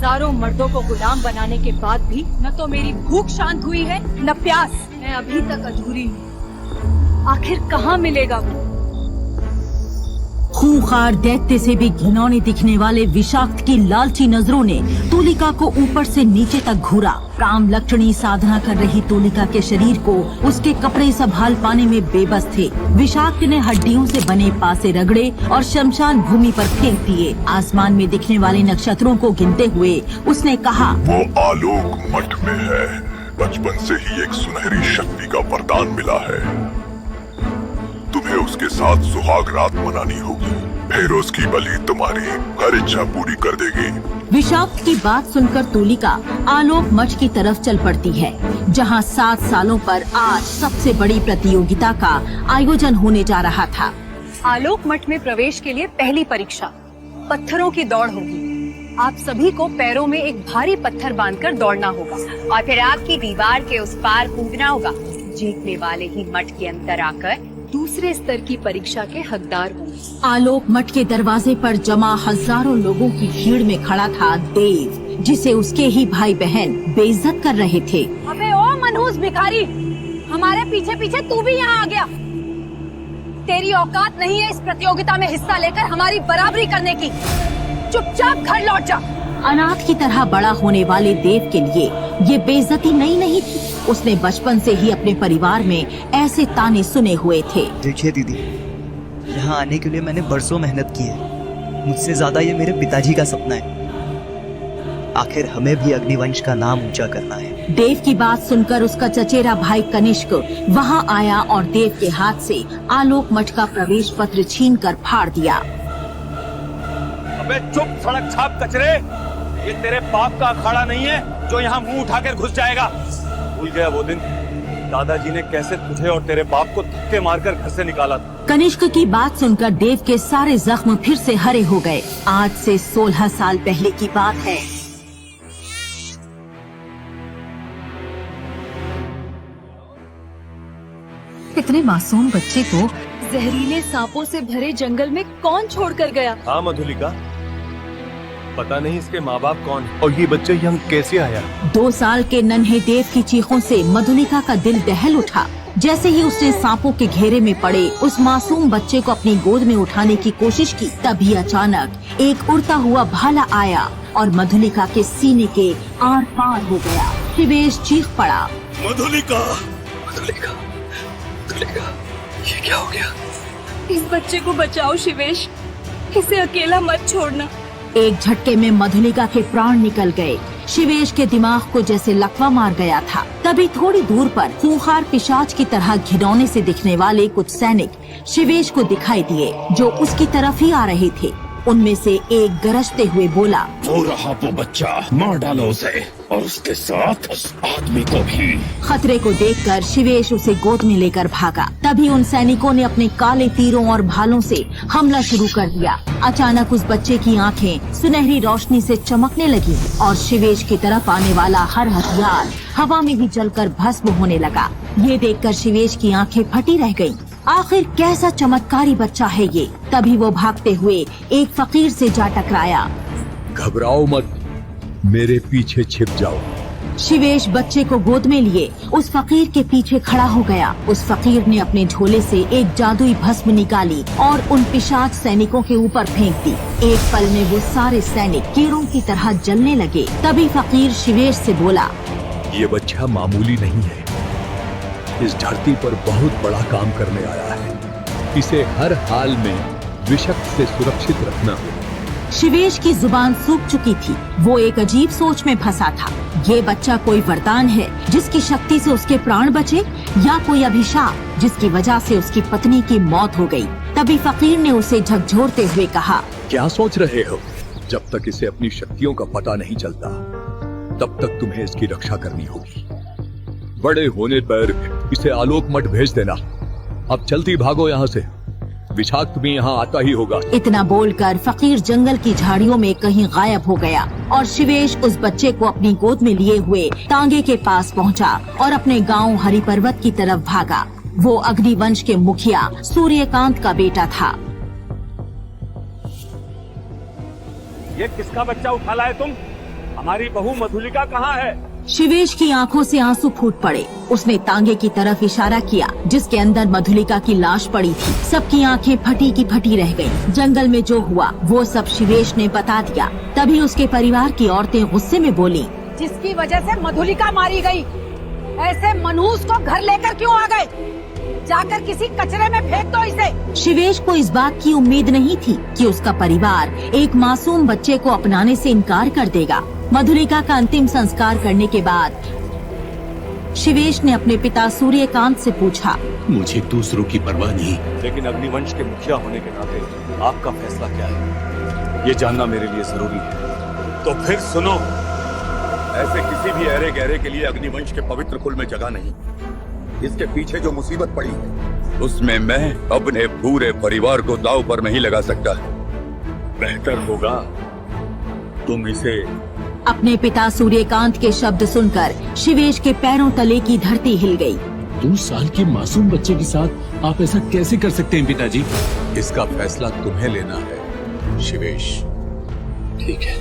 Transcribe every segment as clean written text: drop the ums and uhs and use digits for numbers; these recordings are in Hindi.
हजारों मर्दों को गुलाम बनाने के बाद भी न तो मेरी भूख शांत हुई है न प्यास। मैं अभी तक अधूरी हूँ। आखिर कहाँ मिलेगा वो? खूंखार दैत्य से भी घिनौने दिखने वाले विषाक्त की लालची नजरों ने तुलिका को ऊपर से नीचे तक घूरा। काम लक्षणी साधना कर रही तुलिका के शरीर को उसके कपड़े संभाल पाने में बेबस थे। विषाक्त ने हड्डियों से बने पासे रगड़े और शमशान भूमि पर फेंक दिए। आसमान में दिखने वाले नक्षत्रों को गिनते हुए उसने कहा, वो आलोक मठ में है। बचपन से ही एक सुनहरी शक्ति का वरदान मिला है। तुम्हें उसके साथ सुहाग रात मनानी होगी, फिर उसकी बलि तुम्हारी हर इच्छा पूरी कर देगी। विषाक्त की बात सुनकर तुलिका आलोक मठ की तरफ चल पड़ती है, जहां 7 सालों पर आज सबसे बड़ी प्रतियोगिता का आयोजन होने जा रहा था। आलोक मठ में प्रवेश के लिए पहली परीक्षा पत्थरों की दौड़ होगी। आप सभी को पैरों में एक भारी पत्थर बांधकर दौड़ना होगा और फिर आपकी दीवार के उस पार कूदना होगा। जीतने वाले ही मठ के अंदर आकर दूसरे स्तर की परीक्षा के हकदार होंगे। आलोक मठ के दरवाजे पर जमा हजारों लोगों की भीड़ में खड़ा था देव, जिसे उसके ही भाई बहन बेइज्जत कर रहे थे। अबे ओ मनहूस भिखारी, हमारे पीछे पीछे तू भी यहाँ आ गया। तेरी औकात नहीं है इस प्रतियोगिता में हिस्सा लेकर हमारी बराबरी करने की। चुपचाप घर लौट जा। अनाथ की तरह बड़ा होने वाले देव के लिए ये बेइज्जती नई नहीं थी। उसने बचपन से ही अपने परिवार में ऐसे ताने सुने हुए थे। देखिए दीदी, यहाँ आने के लिए मैंने बरसों मेहनत की है। मुझसे ज्यादा ये मेरे पिताजी का सपना है। आखिर हमें भी अग्निवंश का नाम ऊंचा करना है। देव की बात सुनकर उसका चचेरा भाई कनिष्क वहाँ आया और देव के हाथ से आलोक मठ का प्रवेश पत्र छीनकर फाड़ दिया। अबे चुप सड़क छाप कचरे, ये तेरे बाप का अखाड़ा नहीं है जो यहाँ मुंह उठाकर घुस जाएगा। भूल गया वो दिन दादाजी ने कैसे तुझे और तेरे बाप को धक्के मारकर घर से निकाला था। कनिष्क की बात सुनकर देव के सारे जख्म फिर से हरे हो गए। आज से 16 साल पहले की बात है। इतने मासूम बच्चे को जहरीले सांपों से भरे जंगल में कौन छोड़कर गया? हाँ मधुलिका, पता नहीं इसके माँ बाप कौन है और ये बच्चा यहाँ कैसे आया। 2 साल के नन्हे देव की चीखों से मधुलिका का दिल दहल उठा। जैसे ही उसने सांपों के घेरे में पड़े उस मासूम बच्चे को अपनी गोद में उठाने की कोशिश की, तभी अचानक एक उड़ता हुआ भाला आया और मधुलिका के सीने के आर पार हो गया। शिवेश चीख पड़ा, मधुलिका, मधुलिका, मधुलिका, ये क्या हो गया? इस बच्चे को बचाओ शिवेश, इसे अकेला मत छोड़ना। एक झटके में मधुलिका के प्राण निकल गए। शिवेश के दिमाग को जैसे लकवा मार गया था। तभी थोड़ी दूर पर खूंखार पिशाच की तरह घिनौने से दिखने वाले कुछ सैनिक शिवेश को दिखाई दिए, जो उसकी तरफ ही आ रहे थे। उनमें से एक गरजते हुए बोला, वो रहा वो बच्चा, मार डालो उसे और उसके साथ उस आदमी को भी। खतरे को देखकर शिवेश उसे गोद में लेकर भागा। तभी उन सैनिकों ने अपने काले तीरों और भालों से हमला शुरू कर दिया। अचानक उस बच्चे की आंखें सुनहरी रोशनी से चमकने लगी और शिवेश की तरफ आने वाला हर हथियार हवा में ही जलकर भस्म होने लगा। ये देखकर शिवेश की आंखें फटी रह गईं। आखिर कैसा चमत्कारी बच्चा है ये। तभी वो भागते हुए एक फकीर से जा टकराया। घबराओ मत, मेरे पीछे छिप जाओ। शिवेश बच्चे को गोद में लिए उस फकीर के पीछे खड़ा हो गया। उस फकीर ने अपने झोले से एक जादुई भस्म निकाली और उन पिशाच सैनिकों के ऊपर फेंक दी। एक पल में वो सारे सैनिक कीड़ों की तरह जलने लगे। तभी फकीर शिवेश से बोला, ये बच्चा मामूली नहीं है, इस धरती पर बहुत बड़ा काम करने आया है। इसे हर हाल में विषक्त से सुरक्षित रखना होगा। शिवेश की जुबान सूख चुकी थी। वो एक अजीब सोच में फंसा था। ये बच्चा कोई वरदान है जिसकी शक्ति से उसके प्राण बचे, या कोई अभिशाप जिसकी वजह से उसकी पत्नी की मौत हो गई। तभी फकीर ने उसे झकझोरते हुए कहा, क्या सोच रहे हो? जब तक इसे अपनी शक्तियों का पता नहीं चलता, तब तक तुम्हें इसकी रक्षा करनी होगी। बड़े होने पर इसे आलोक मठ भेज देना। अब जल्दी भागो यहाँ से, विषाक्त भी यहाँ आता ही होगा। इतना बोलकर फकीर जंगल की झाड़ियों में कहीं गायब हो गया और शिवेश उस बच्चे को अपनी गोद में लिए हुए तांगे के पास पहुँचा और अपने गांव हरिपर्वत की तरफ भागा। वो अग्निवंश के मुखिया सूर्यकांत का बेटा था। ये किसका बच्चा उठा लाए तुम? हमारी बहू मधुलिका कहाँ है? शिवेश की आंखों से आंसू फूट पड़े। उसने तांगे की तरफ इशारा किया जिसके अंदर मधुलिका की लाश पड़ी थी। सबकी आंखें फटी की फटी रह गईं। जंगल में जो हुआ वो सब शिवेश ने बता दिया। तभी उसके परिवार की औरतें गुस्से में बोली, जिसकी वजह से मधुलिका मारी गई, ऐसे मनहूस को घर लेकर क्यों आ गए? जाकर किसी कचरे में फेंक दो इसे। शिवेश को इस बात की उम्मीद नहीं थी कि उसका परिवार एक मासूम बच्चे को अपनाने से इनकार कर देगा। मधुलिका का अंतिम संस्कार करने के बाद शिवेश ने अपने पिता सूर्यकांत से पूछा, मुझे दूसरों की परवाह नहीं। लेकिन अग्निवंश के मुखिया होने के नाते आपका फैसला क्या है, ये जानना मेरे लिए जरूरी है। तो फिर सुनो, ऐसे किसी भी अरे गहरे के लिए अग्निवंश के पवित्र कुल में जगह नहीं। इसके पीछे जो मुसीबत पड़ी है उसमें मैं अपने पूरे परिवार को दांव पर नहीं लगा सकता। बेहतर होगा तुम इसे। अपने पिता सूर्यकांत के शब्द सुनकर शिवेश के पैरों तले की धरती हिल गई। 2 साल के मासूम बच्चे के साथ आप ऐसा कैसे कर सकते हैं पिताजी? इसका फैसला तुम्हें लेना है शिवेश। ठीक है,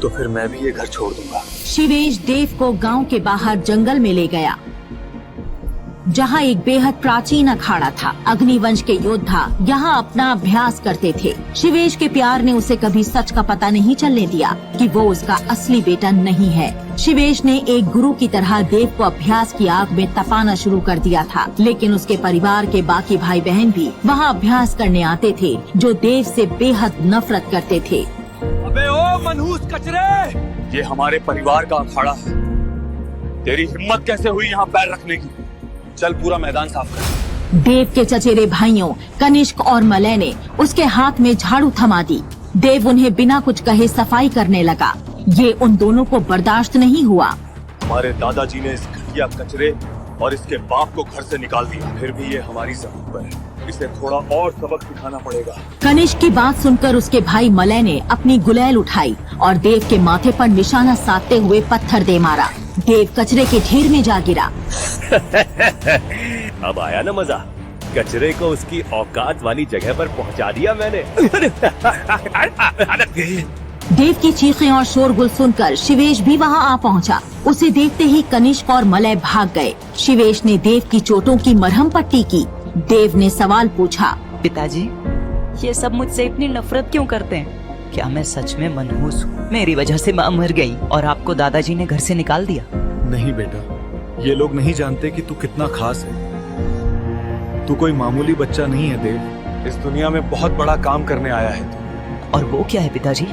तो फिर मैं भी ये घर छोड़ दूंगा। शिवेश देव को गांव के बाहर जंगल में ले गया जहां एक बेहद प्राचीन अखाड़ा था। अग्निवंश के योद्धा यहाँ अपना अभ्यास करते थे। शिवेश के प्यार ने उसे कभी सच का पता नहीं चलने दिया कि वो उसका असली बेटा नहीं है। शिवेश ने एक गुरु की तरह देव को अभ्यास की आग में तपाना शुरू कर दिया था, लेकिन उसके परिवार के बाकी भाई बहन भी वहाँ अभ्यास करने आते थे जो देव से बेहद नफरत करते थे। अबे ओ मनहूस कचरे, ये हमारे परिवार का अखाड़ा है। तेरी हिम्मत कैसे हुई यहाँ पैर रखने की? चल पूरा मैदान साफ कर। देव के चचेरे भाइयों कनिष्क और मलय ने उसके हाथ में झाड़ू थमा दी। देव उन्हें बिना कुछ कहे सफाई करने लगा। ये उन दोनों को बर्दाश्त नहीं हुआ। हमारे दादाजी ने इस घटिया कचरे और इसके बाप को घर से निकाल दिया, फिर भी ये हमारी जमीन पर है। इसे थोड़ा और सबक सिखाना पड़ेगा। कनिष्क की बात सुनकर उसके भाई मलय ने अपनी गुलेल उठाई और देव के माथे पर निशाना साधते हुए पत्थर दे मारा। देव कचरे के ढेर में जा गिरा। अब आया ना मजा, कचरे को उसकी औकात वाली जगह पर पहुंचा दिया मैंने। देव की चीखें और शोरगुल सुनकर शिवेश भी वहां आ पहुंचा। उसे देखते ही कनिष्क और मलय भाग गए। शिवेश ने देव की चोटों की मरहम पट्टी की। देव ने सवाल पूछा, पिताजी, ये सब मुझसे इतनी नफरत क्यों करते हैं? क्या मैं सच में मनहूस हूँ? मेरी वजह से माँ मर गई और आपको दादाजी ने घर से निकाल दिया। नहीं बेटा, ये लोग नहीं जानते कि तू कितना खास है। तू कोई मामूली बच्चा नहीं है देव, इस दुनिया में बहुत बड़ा काम करने आया है तू। और वो क्या है पिताजी?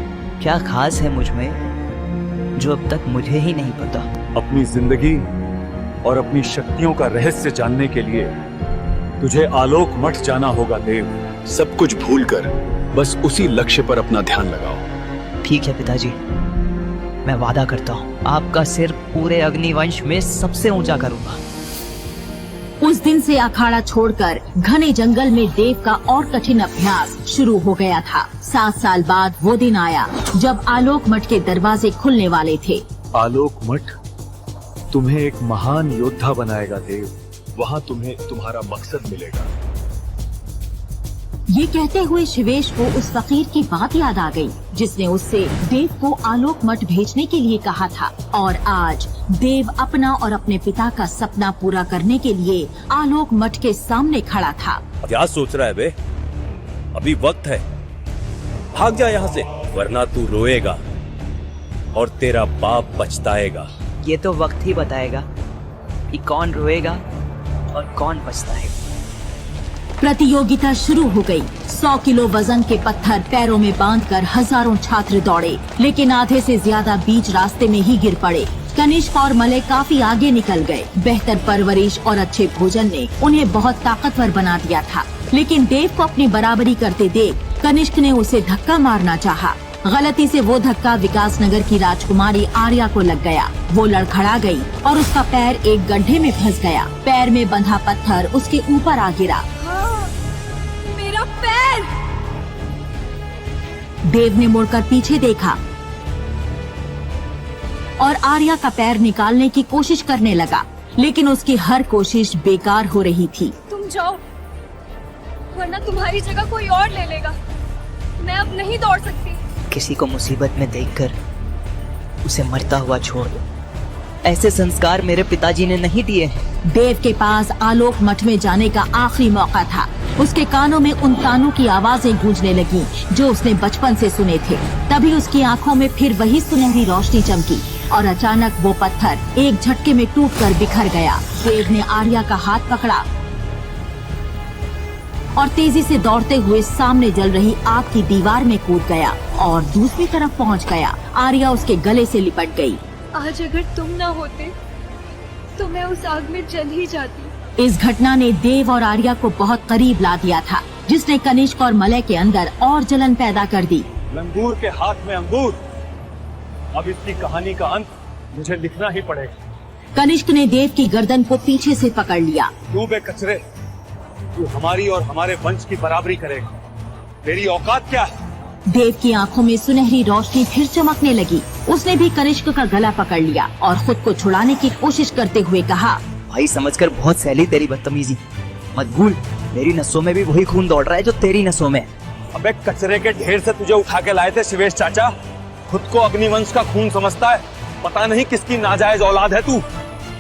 क्या खास है मुझ में जो अब तक मुझे ही नहीं पता? अपनी जिंदगी और अपनी शक्तियों का रहस्य जानने के लिए तुझे आलोक मठ जाना होगा देव। सब कुछ भूलकर बस उसी लक्ष्य पर अपना ध्यान लगाओ। ठीक है पिताजी, मैं वादा करता हूँ आपका सिर पूरे अग्निवंश में सबसे ऊंचा करूंगा। उस दिन से अखाड़ा छोड़कर घने जंगल में देव का और कठिन अभ्यास शुरू हो गया था। 7 साल बाद वो दिन आया जब आलोक मठ के दरवाजे खुलने वाले थे। आलोक मठ तुम्हें एक महान योद्धा बनाएगा देव। वहाँ तुम्हें तुम्हारा मकसद मिलेगा। ये कहते हुए शिवेश को उस फकीर की बात याद आ गई जिसने उससे देव को आलोक मठ भेजने के लिए कहा था। और आज देव अपना और अपने पिता का सपना पूरा करने के लिए आलोक मठ के सामने खड़ा था। क्या सोच रहा है बे? अभी वक्त है, भाग जा यहाँ से, वरना तू रोएगा और तेरा बाप पछताएगा। ये तो वक्त ही बताएगा कि कौन रोएगा और कौन पछताएगा। प्रतियोगिता शुरू हो गई। 100 किलो वजन के पत्थर पैरों में बांधकर हजारों छात्र दौड़े, लेकिन आधे से ज्यादा बीच रास्ते में ही गिर पड़े। कनिष्क और मलय काफी आगे निकल गए। बेहतर परवरिश और अच्छे भोजन ने उन्हें बहुत ताकतवर बना दिया था, लेकिन देव को अपनी बराबरी करते देख कनिष्क ने उसे धक्का मारना चाहा। गलती से वो धक्का विकासनगर की राजकुमारी आर्या को लग गया। वो लड़खड़ा गई और उसका पैर एक गड्ढे में फंस गया। पैर में बंधा पत्थर उसके ऊपर आ गिरा। मेरा पैर! देव ने मुड़कर पीछे देखा और आर्या का पैर निकालने की कोशिश करने लगा, लेकिन उसकी हर कोशिश बेकार हो रही थी। तुम जाओ, वरना तुम्हारी जगह कोई और ले लेगा। मैं अब नहीं दौड़ सकती। किसी को मुसीबत में देखकर उसे मरता हुआ छोड़ दो। ऐसे संस्कार मेरे पिताजी ने नहीं दिए हैं। देव के पास आलोक मठ में जाने का आखिरी मौका था। उसके कानों में उन तानों की आवाजें गूंजने लगी जो उसने बचपन से सुने थे। तभी उसकी आंखों में फिर वही सुनहरी रोशनी चमकी और अचानक वो पत्थर एक झटके में टूटकर बिखर गया। देव ने आर्या का हाथ पकड़ा और तेजी से दौड़ते हुए सामने जल रही आग की दीवार में कूद गया और दूसरी तरफ पहुंच गया। आर्या उसके गले से लिपट गई। आज अगर तुम ना होते तो मैं उस आग में जल ही जाती। इस घटना ने देव और आर्या को बहुत करीब ला दिया था, जिसने कनिष्क और मलय के अंदर और जलन पैदा कर दी। लंगूर के हाथ में अंगूर। अब इसकी कहानी का अंत मुझे लिखना ही पड़ेगा। कनिष्क ने देव की गर्दन को पीछे से पकड़ लिया। तू बे कचरे, तू हमारी और हमारे वंश की बराबरी करेगा। तेरी औकात क्या है? देव की आंखों में सुनहरी रोशनी फिर चमकने लगी। उसने भी कनिष्क का गला पकड़ लिया और खुद को छुड़ाने की कोशिश करते हुए कहा, भाई समझकर बहुत सहली तेरी बदतमीजी। मत भूल, मेरी नसों में भी वही खून दौड़ रहा है जो तेरी नसों में है। अबे कचरे के ढेर से तुझे उठा के लाए थे शिवेश चाचा। खुद को अग्निवंश का खून समझता है। पता नहीं किसकी नाजायज औलाद है तू।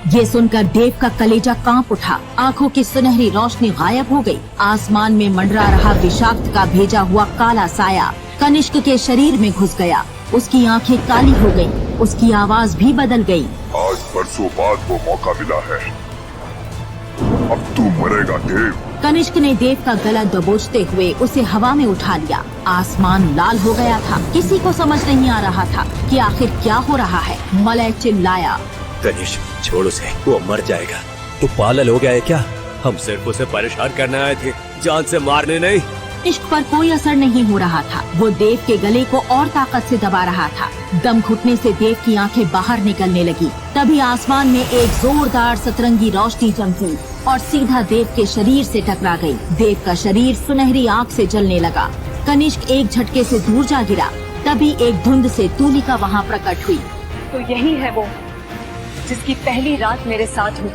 ये सुनकर देव का कलेजा कांप उठा। आंखों की सुनहरी रोशनी गायब हो गई। आसमान में मंडरा रहा विषाक्त का भेजा हुआ काला साया कनिष्क के शरीर में घुस गया। उसकी आंखें काली हो गईं, उसकी आवाज भी बदल गई। आज बरसों बाद वो मौका मिला है। अब तू मरेगा देव। कनिष्क ने देव का गला दबोचते हुए उसे हवा में उठा लिया। आसमान लाल हो गया था। किसी को समझ नहीं आ रहा था कि आखिर क्या हो रहा है। मलय चिल्लाया, कनिष्क छोड़ उसे, वो मर जाएगा। तू पागल हो गया है क्या? हम सिर्फ उसे परेशान करने आए थे, जान से मारने नहीं। इश्क पर कोई असर नहीं हो रहा था। वो देव के गले को और ताकत से दबा रहा था। दम घुटने से देव की आंखें बाहर निकलने लगी। तभी आसमान में एक जोरदार सतरंगी रोशनी चमकी और सीधा देव के शरीर से टकरा गई। देव का शरीर सुनहरी आग से जलने लगा। कनिष्क एक झटके से दूर जा गिरा। तभी एक धुंध से तूलिका वहाँ प्रकट हुई। तो यही है वो जिसकी पहली रात मेरे साथ हुई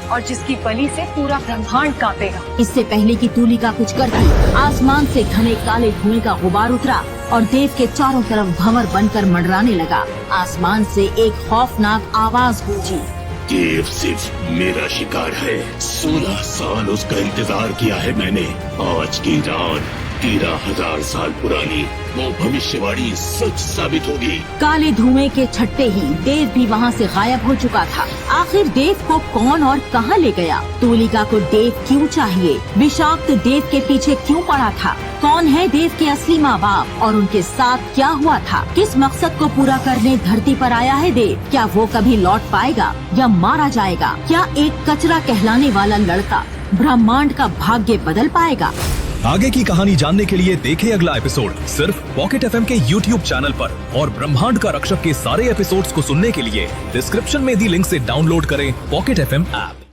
और जिसकी बलि से पूरा ब्रह्मांड कांपेगा। इससे पहले कि तूलिका कुछ करती, आसमान से घने काले धुएं का गुबार उतरा और देव के चारों तरफ भंवर बनकर मंडराने लगा। आसमान से एक खौफनाक आवाज गूंजी, देव सिर्फ मेरा शिकार है। 16 साल उसका इंतजार किया है मैंने। आज की रात 13,000 साल पुरानी वो भविष्यवाणी सच साबित होगी। काले धुएं के छट्टे ही देव भी वहाँ से गायब हो चुका था। आखिर देव को कौन और कहाँ ले गया? तूलिका को देव क्यों चाहिए? विषाक्त देव के पीछे क्यों पड़ा था? कौन है देव के असली माँ बाप और उनके साथ क्या हुआ था? किस मकसद को पूरा करने धरती पर आया है देव? क्या वो कभी लौट पाएगा या मारा जाएगा? क्या एक कचरा कहलाने वाला लड़का ब्रह्मांड का भाग्य बदल पाएगा? आगे की कहानी जानने के लिए देखें अगला एपिसोड सिर्फ पॉकेट एफएम के YouTube चैनल पर। और ब्रह्मांड का रक्षक के सारे एपिसोड्स को सुनने के लिए डिस्क्रिप्शन में दी लिंक से डाउनलोड करें पॉकेट एफएम ऐप।